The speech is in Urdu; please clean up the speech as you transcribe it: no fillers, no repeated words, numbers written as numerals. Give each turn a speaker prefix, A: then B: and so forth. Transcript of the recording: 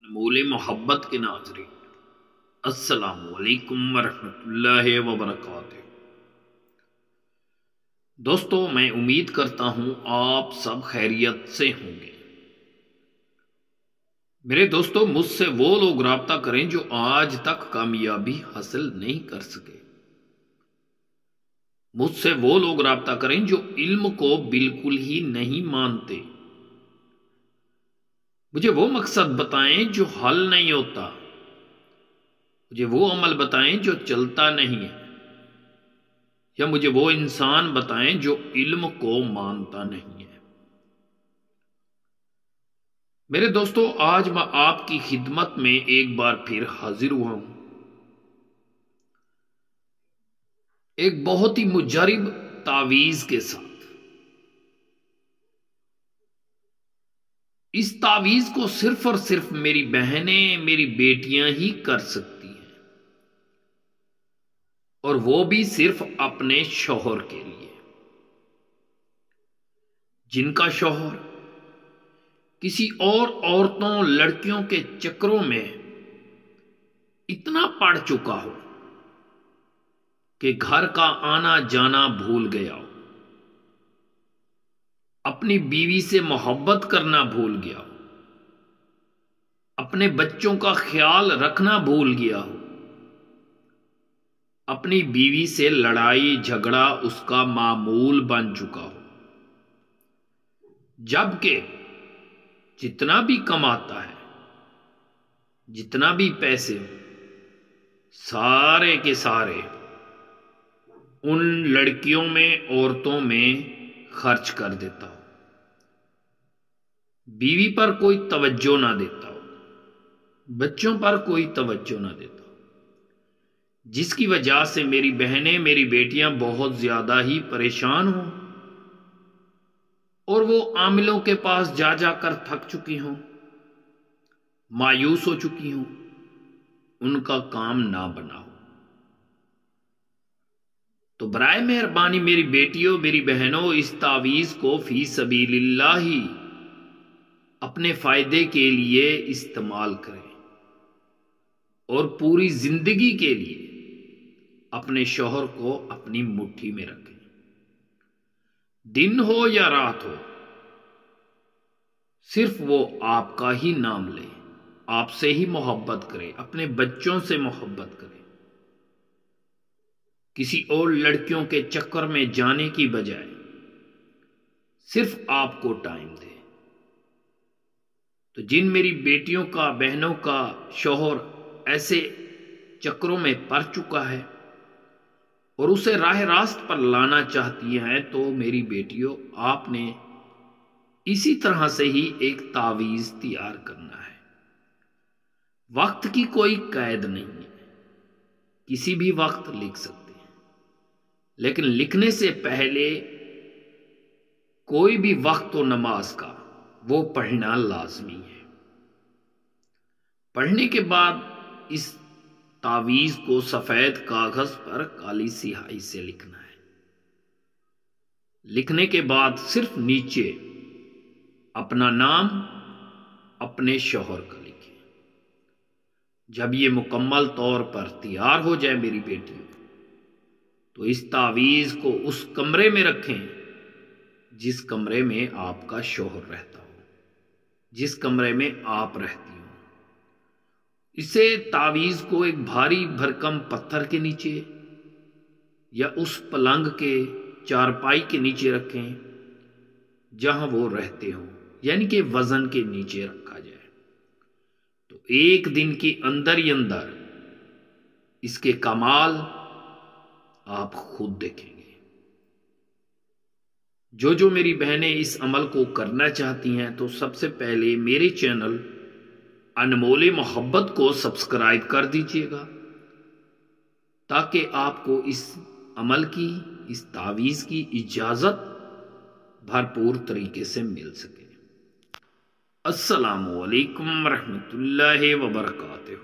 A: مول محبت کے ناظرین، السلام علیکم ورحمۃ اللہ وبرکاتہ۔ دوستو، میں امید کرتا ہوں آپ سب خیریت سے ہوں گے۔ میرے دوستو، مجھ سے وہ لوگ رابطہ کریں جو آج تک کامیابی حاصل نہیں کر سکے۔ مجھ سے وہ لوگ رابطہ کریں جو علم کو بالکل ہی نہیں مانتے۔ مجھے وہ مقصد بتائیں جو حل نہیں ہوتا۔ مجھے وہ عمل بتائیں جو چلتا نہیں ہے، یا مجھے وہ انسان بتائیں جو علم کو مانتا نہیں ہے۔ میرے دوستو، آج میں آپ کی خدمت میں ایک بار پھر حاضر ہوا ہوں، ایک بہت ہی مجرب تعویذ کے ساتھ۔ اس تعویذ کو صرف اور صرف میری بہنیں، میری بیٹیاں ہی کر سکتی ہیں، اور وہ بھی صرف اپنے شوہر کے لیے، جن کا شوہر کسی اور عورتوں، لڑکیوں کے چکروں میں اتنا پڑ چکا ہو کہ گھر کا آنا جانا بھول گیا ہو، اپنی بیوی سے محبت کرنا بھول گیا ہو، اپنے بچوں کا خیال رکھنا بھول گیا ہو، اپنی بیوی سے لڑائی جھگڑا اس کا معمول بن چکا ہو، جبکہ جتنا بھی کماتا ہے، جتنا بھی پیسے ہو، سارے کے سارے ان لڑکیوں میں، عورتوں میں خرچ کر دیتا ہو، بیوی پر کوئی توجہ نہ دیتا ہو، بچوں پر کوئی توجہ نہ دیتا ہو، جس کی وجہ سے میری بہنیں، میری بیٹیاں بہت زیادہ ہی پریشان ہوں، اور وہ عاملوں کے پاس جا جا کر تھک چکی ہوں، مایوس ہو چکی ہوں، ان کا کام نہ بنا ہو۔ تو برائے مہربانی میری بیٹیوں، میری بہنوں، اس تعویذ کو فی سبیل اللہ ہی اپنے فائدے کے لیے استعمال کریں، اور پوری زندگی کے لیے اپنے شوہر کو اپنی مٹھی میں رکھیں۔ دن ہو یا رات ہو، صرف وہ آپ کا ہی نام لے، آپ سے ہی محبت کرے، اپنے بچوں سے محبت کرے، کسی اور لڑکیوں کے چکر میں جانے کی بجائے صرف آپ کو ٹائم دے۔ تو جن میری بیٹیوں کا، بہنوں کا شوہر ایسے چکروں میں پڑ چکا ہے اور اسے راہ راست پر لانا چاہتی ہیں، تو میری بیٹیوں، آپ نے اسی طرح سے ہی ایک تعویذ تیار کرنا ہے۔ وقت کی کوئی قید نہیں ہے، کسی بھی وقت لکھ سکتے ہیں، لیکن لکھنے سے پہلے کوئی بھی وقت و نماز کا وہ پڑھنا لازمی ہے۔ پڑھنے کے بعد اس تعویذ کو سفید کاغذ پر کالی سیاہی سے لکھنا ہے۔ لکھنے کے بعد صرف نیچے اپنا نام، اپنے شوہر کا لکھیں۔ جب یہ مکمل طور پر تیار ہو جائے میری بیٹی، تو اس تعویذ کو اس کمرے میں رکھیں جس کمرے میں آپ کا شوہر رہتا ہو، جس کمرے میں آپ رہتی ہوں۔ اسے تعویذ کو ایک بھاری بھرکم پتھر کے نیچے یا اس پلنگ کے چارپائی کے نیچے رکھیں جہاں وہ رہتے ہوں، یعنی کہ وزن کے نیچے رکھا جائے۔ تو ایک دن کے اندر ہی اندر اس کے کمال آپ خود دیکھیں گے۔ جو میری بہنیں اس عمل کو کرنا چاہتی ہیں، تو سب سے پہلے میرے چینل انمول محبت کو سبسکرائب کر دیجیے گا، تاکہ آپ کو اس عمل کی، اس تعویذ کی اجازت بھرپور طریقے سے مل سکے۔ السلام علیکم ورحمۃ اللہ وبرکاتہ۔